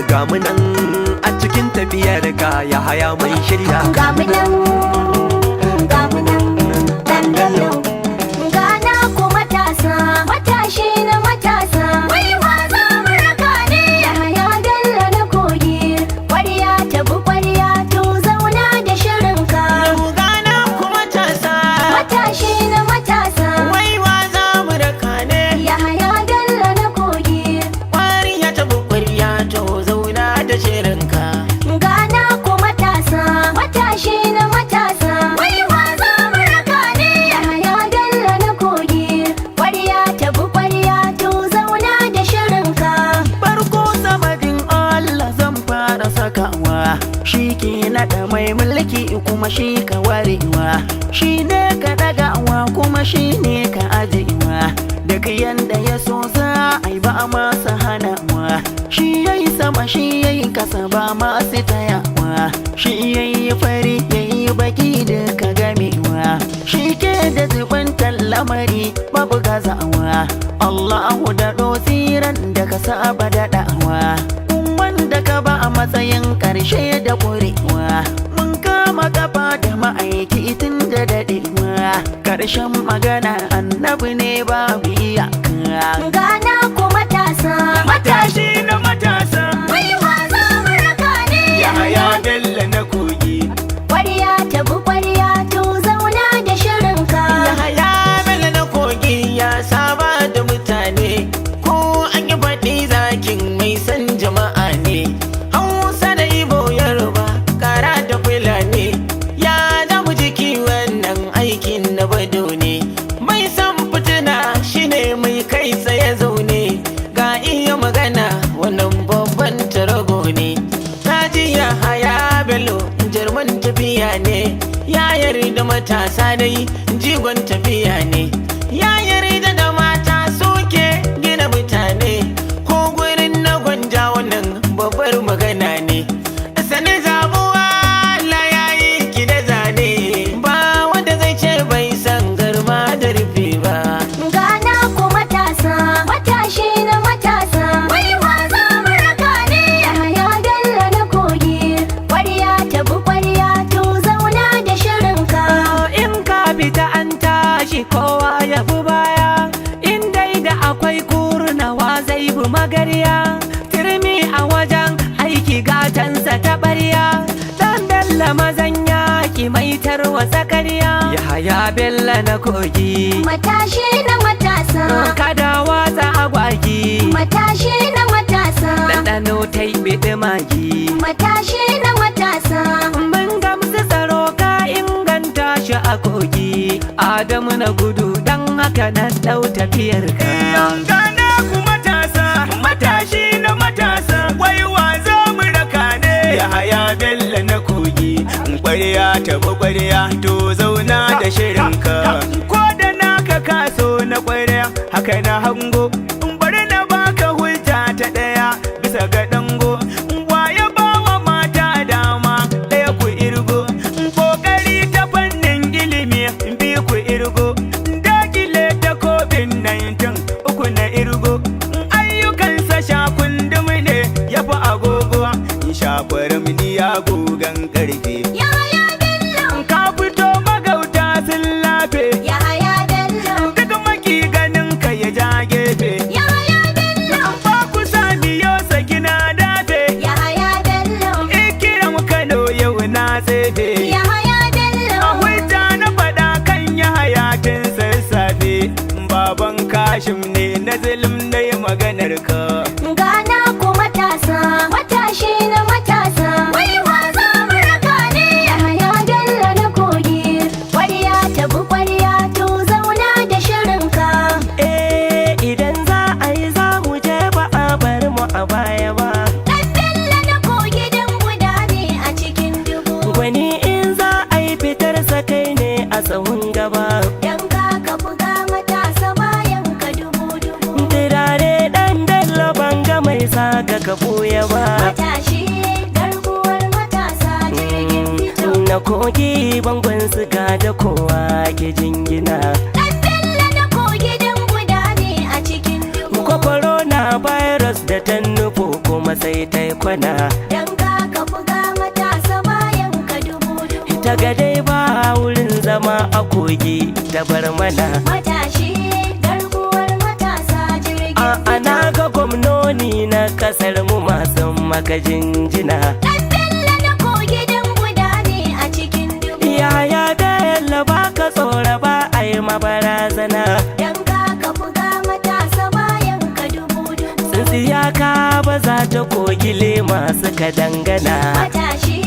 gamunan a cikin tafiyar ka ya haya mai shirya gamunan dan bello gana ko matasa matashi na matasa wai wa za mu raka ne ya haya bello na kogi ƙwarya ta bu ƙwarya to zauna da shirinka gana ko matasa matashi na matasa wai wa za mu raka ne ya haya bello na kogi ƙwariya ta bukwariya to zauna da shirinka gana ko matasa matashi na matasa wai wa za mu raka ne ya haya bello na kogi ƙwarya ta bu ƙwarya to zauna da shirinka farko samadin Allah zan fara sakawa shi ke naɗa mai mulki kuma shi ka warewa shi ne ka ɗagawa kuma shi ne ka ajewa duk yanda ya so za a yi ba masa hanawa shi yayi sama shi yayi kasa ba masu tayawa shi yayi fari yayi baki duka gamewa shi ke da zubin lamari babu gazawa Allahu da tsiran da ka saba daɗawa wanda ka ba a matsayin ƙarshe da ƙurewa mun kama gaba da ma'aiki tun da daɗewa ƙarshen magana annabi ne babu iyaka gana ko matasa matashi na matasa wai wa za mu raka ne ya haya bello na kogi ƙwarya ta bu ƙwarya to zauna da shirinka ya haya bello na kogi ya saba da mutane ko an yi faɗi zakin mai san jama'a ne hausa da ibo yoruba kara da fulani ya damu jiki wannan aikin na bado ne mai san fitina shine mai kai tsaye zaune ga iya magana wannan babban tarago ne taji ya haya bello jarman tafiya ne ya yarda matasa dai jigon tafiya ne ya yarda da mata suke gina mutane ko gurin na gwanja wannan babbar magana ne sani zabuwa Allah ya yi ki da zane ba wanda zai ce bai san garma da rufe ba gana ko matasa matashi na matasa wai wa za mu raka ne ya haya bello na kogi ƙwarya ta bu ƙwarya to zauna da shirinka in ka fita an tashi kowa ya bi baya in dai da akwai kurnawa zai bi magarya turmi a wajen aiki gatansa ta ɓarya dan bello mazan yaki mai tarwatsa ƙarya ya haya bello na kogi matashi na matasa kada watsa agwagi matashi na matasa ɗanɗano ta yi biɗi magi matashi na matasa mun gamsu tsaro ka inganta shi a kogi Adamu na gudu dan haka na ɗau tafiyar ka gana ku matasa matashi na matasa wai wa za mu raka ne ya haya bello na kogi ƙwarya ta ƙwarya to zauna da shirinka ko da naka kaso na ƙwarya haka na hango bari na baka hujja ta ɗaya bisa ga dango waye bawa mata dama ɗaya ku irgo kokari ta fannin ilimi bi ku irgo dakile ta COVID-19 uku na irgo ayyukansa shakundum ne ya fi agogo shafarar ya gogan ƙarfe ya haya bello ka fito magauta sun lafe ya haya bello duk maki ganin ka ya ja gefe ya haya bello ba ku sami yau sakina dafe ya haya bello ikiram Kano yau na tsefe ya haya bello a hujja na faɗa kan ya hayatin sassafe baban kashim ne na zulum na yi maganar ka gana ko matasa matashi na matasa wai wa za mu raka ne ya haya bello na kogi ƙwarya ta bu ƙwarya to zauna da shirinka idan za a yi za mu je ba a bar mu a baya ba dan bello na kogi dan guda ne a cikin dubu gwani in za a yi fitar sa kai ne a tsawon gaba dan ka buga matasa bayan ka dubu dubu turare dan bello banga mai saka ka buya ba matashi garkuwar matasa jirgin fito na kogi bangon suka da kowa ke jingina dan bello na kogi dan guda ne a cikin dubu sai ta yi kwana. Dan ka buga matasa bayan ka dubu. Ta ga dai ba wurin zama a kogi ta bar mana. Matashi garkuwar matasa jirgin fito. Ana ga gwamnoni na kasar mu masu maka jinjina. Dan Bello na kogi dan guda ne a cikin dubu. Yaya Bello ba ka tsora ba a yi mabarazana. Dan ka buga matasa bayan ka dubu. Tsintsiya ka ba za ta kogi lema suka dangana. Matashi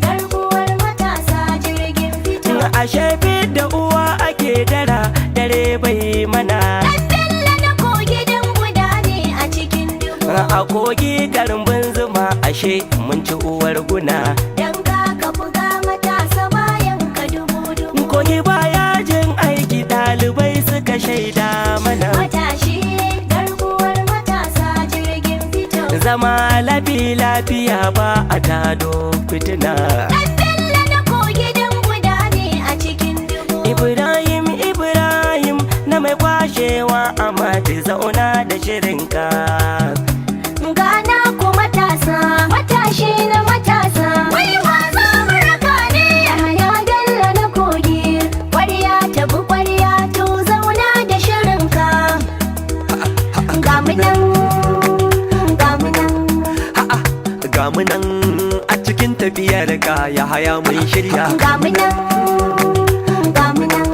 garkuwar matasa jirgin fito. Ashe da uwa ake dara dare bai mana. Dan Bello na kogi dan guda ne a cikin dubu. A kogi garbin zuma ashe mun ci uwar guna. Dan ka buga matasa bayan ka dubu. Kogi ba yajin aiki ɗalibai suka shaida mana. Matashi garkuwar matasa jirgin fito. Zama lafiya ba a tado fitina. Dan Bello na kogi dan guda ne a cikin dubu. Ibrahim na mai kwashewa a mati zauna da shirinka. Gana ku matasa, matashi na matasa. Wai wa za mu raka ne? Yahaya Bello na kogi. Ƙwarya ta bi ƙwarya to zauna da shirinka. Ga mu nan, ga mu nan. Ga mu nan a cikin tafiyar ka ya haya mun shirya. Ga mu nan, ga mu nan.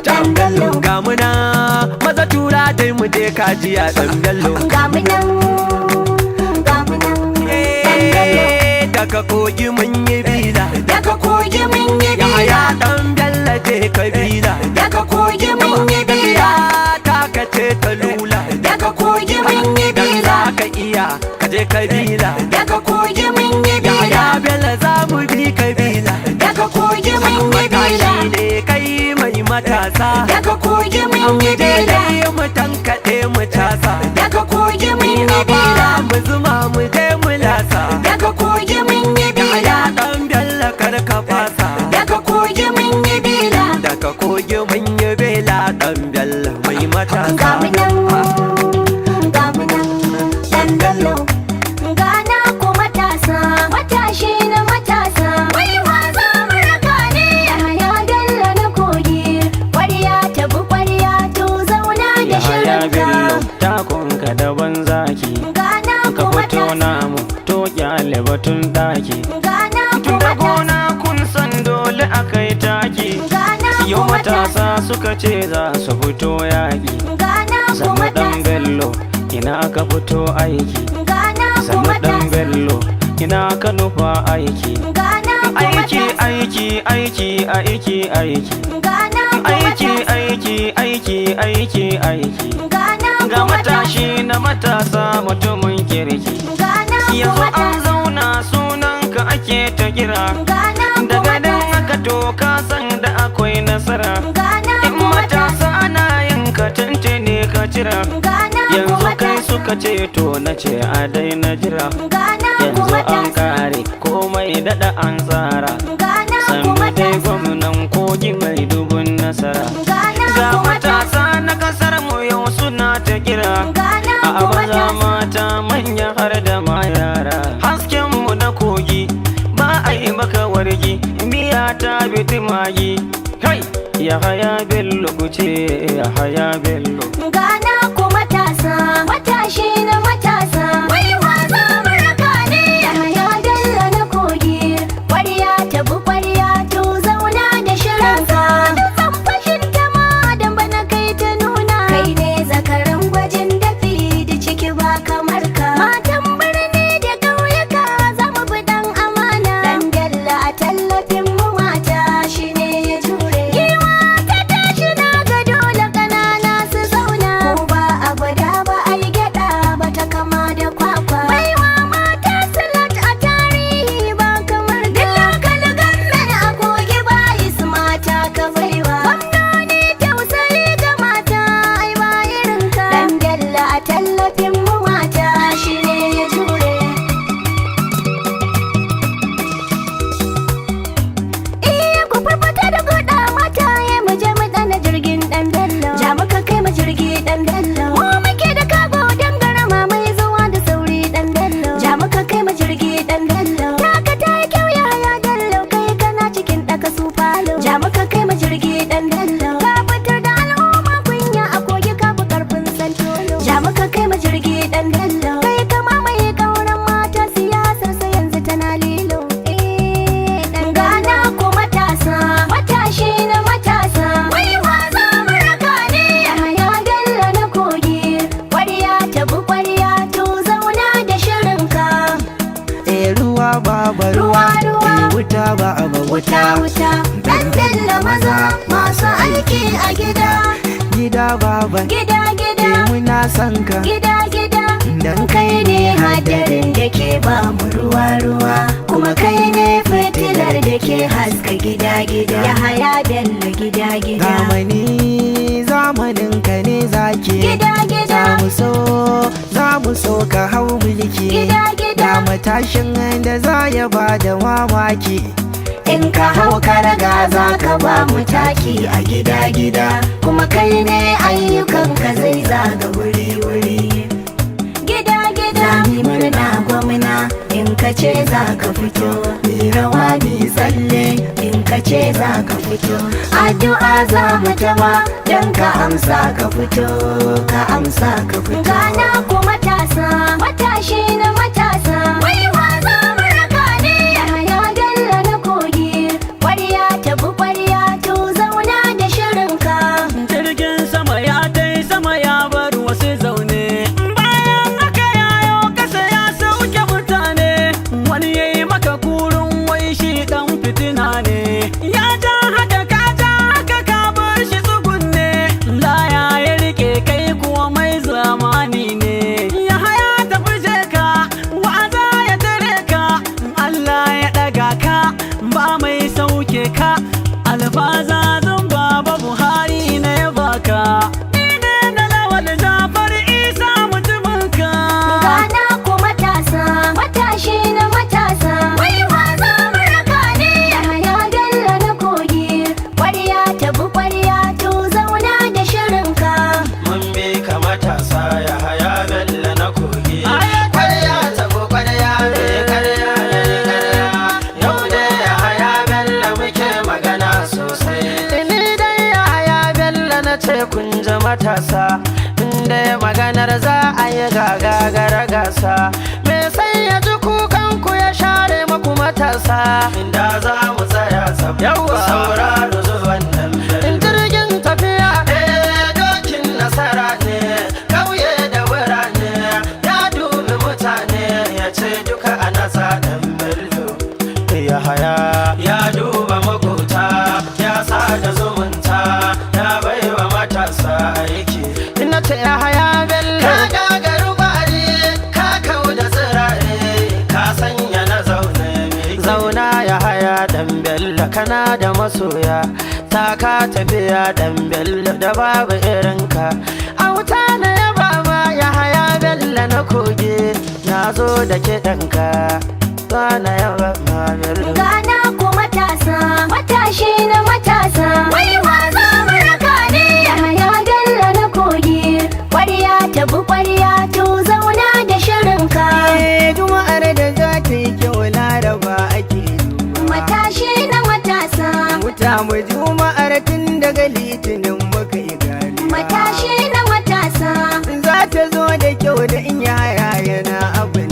Dan Bello. Ga mu nan maza tura dai mu je kajiya dan Bello. Ga mu nan, ga mu nan. Dan Bello. Daga kogi mun yi bila. Daga kogi mun yi Ya haya bila. dan Bello je kabila. Daga kogi mun yi bila. Ta ka ce ta lula. Daga kogi mun yi Dan bila. za ka iya ka je kabila. Daga kogi mun yi Ya haya bila. Bello za mu bi kabila. Daga kogi mun yi bila. Matashi ne kai mai matasa. Daga kogi mun yi bila. Dai mu tankaɗe mu casa. Daga kogi mun yi A bila. bara mu zuma mu je mu lasa. Daga kogi mun yi Ya bila. haya dan Bello kar ka fasa. Daga kogi mun yi bila. Daga kogi mun yi bela dan Bello mai matasa. Ga mu nan, ga mu nan. Dan Bello. Gana ku matasa, matashi na matasa. Wai wa za mu raka ne? Yahaya Bello na kogi. Ƙwarya ta bi ƙwarya to zauna da Yahaya shirinka. Bello takunka daban zaki. Gana Ka ku fito matasa. namu to kyale batun daki. Gana ku Tun da matasa. gona kun san dole akai taki. Gana ku Yau matasa. matasa suka ce za su fito yaƙi. Gana ku Sannu dan matasa. Bello ina ka fito aiki. Gana ku Sannu dan matasa. Bello ina ka nufa aiki. Gana ku Aiki matasa. aiki aiki aiki aiki. Gana ku Aiki matasa. aiki aiki aiki aiki. Gana ku Ga matasa. matashi na matasa mutumin kirki. Gana ku Yanzu an matasa. zauna sunanka ake ta kira. Gana ku Daga nan matasa. haka to ka san da akwai nasara. Gana In ku matasa. matasa ana yin ka tantane ka cira. Gana ku Yanzu kai matasa. suka ce to na ce a daina jira. Gana ku Yanzu an matasa. kare komai daɗa an tsara. Gana ku Sannu dai matasa. gwamnan kogi mai dubun nasara. Gana Ga ku matasa. matasa na kasar mu yau suna ta kira. Gana A ku maza matasa. mata manya har da ma yara. Hasken mu na kogi ba a yi maka wargi. Miya ta biti magi. Kai Yahaya Bello kuce Yahaya Bello. Gana ku matasa, matashi na matasa. Wai wa za mu raka ne? Yahaya Bello na kogi. Ƙwarya ta bi ƙwarya to zauna da shirinka. Dutsen fashin ta ma dan bana kai ta nuna. Kai ne zakaran gwajin dafi da ciki ba kamar ka. Matan birni da ƙauyuka za mu bi dan amana. Dan Bello a tallafin mu mata shi ne ya jure. Giwa ta tashi na ga dole ƙanana su gida baban gida gida muna son ka gida gida dan kai ne hadarin da ke ba mu ruwa ruwa kuma kai ne fitilar da ke haska gida gida ya haya Bello gida gida zamanin ka ne zake gida gida za mu so ka hau mulki gida gida da matashin da za ya ba da mamaki in ka hau ka raga za ka ba mu taki a gida gida kuma kai ne ayyukan ka zai zaga wuri wuri gida gida mi murna gwamna in ka ce za ka fito mi rawa mi tsalle in ka ce za ka fito addu'a za mu taba don ka amsa ka fito ka amsa ka fito gana ku matasa matashi na matasa wai wa za mu raka ne ya Bello na kogi kwarya tabi kwarya to zauna da shirinka jirgin sama ya tai sama ya bar wasu zaune bayan aka yayo kasa ya sauke mutane wani yayi maka kurun wai shi dan fitina ne ya ja haka ka ja haka ka bar shi tsugunne laya ya rike kai kuwa mai zamani ne ya haya tafi je ka waza ya tare ka Allah ya daga ka ba mai sauke ka alfaza zan baba Buhari na ya baka ni ne na Lawal Jafar Isa mutuminka gana ku matasa matashi na matasa wai wa za mu raka ne ya Bello na kogi kwarya tabi kwarya to zauna da shirinka mun bi ka matasa ya haya Bello na kogi kwarya tabo kwarya ne karya ne karya yau da ya haya Bello muke magana sosai ni dai ya haya Bello na ce kun ji matasa inda maganar za a yi gagara gasa me sai ya ji kukan ku ya share maku matasa inda za mu tsaya sab yawa sauraro zuwan nan jirgin tafiya dokin nasara ne kauye da birane ya dubi mutane ya ce duka a nasa dan Bello ya haya ya duba makota ya sada zumunta ya baiwa matasa aiki ina ce ya haya Bello ka gagaru bari ka kau da tsirare ka sanya na zauna ya haya dan Bello kana da masoya ta ka tafiya dan Bello da babu irinka auta na yaba ma ya haya Bello na koge na zo da kiɗanka na yaba ma Bello gana ku matasa matashi na matasa wai wa za mu raka ne ya Bello na kogi kwarya tabi kwarya to zauna da shirinka juma'ar da za ta yi kyau laraba ake matashi na matasa wuta mu juma'ar tun daga litinin muka yi gani matashi na matasa za ta zo da kyau da in yaya yana abin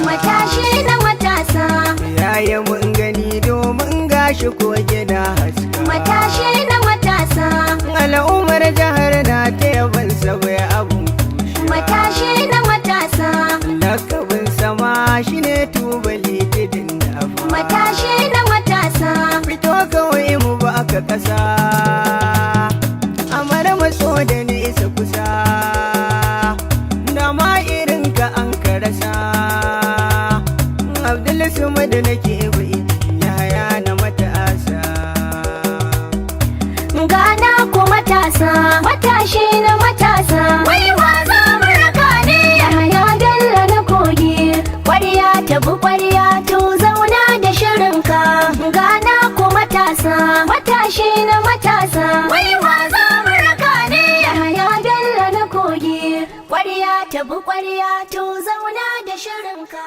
matashi na matasa yaya mun gani domin gashi ko gida haska matashi na matasa al'ummar jihar na ta yaban sabai abun matashi na matasa lakabin sama shine tubali tidin da abu matashi na matasa fito kawai mu ba ka kasa amara matso da nesa kusa da ma irin ka an karasa Abdul Sumad nake bai yaya na matasa gana ku matasa matashi na matasa wai wa za mu raka ne ya Bello na kogi kwarya tabi kwarya to zauna da shirinka gana ku matasa matashi na matasa wai wa za mu raka ne ya Bello na kogi kwarya tabi kwarya to zauna da shirinka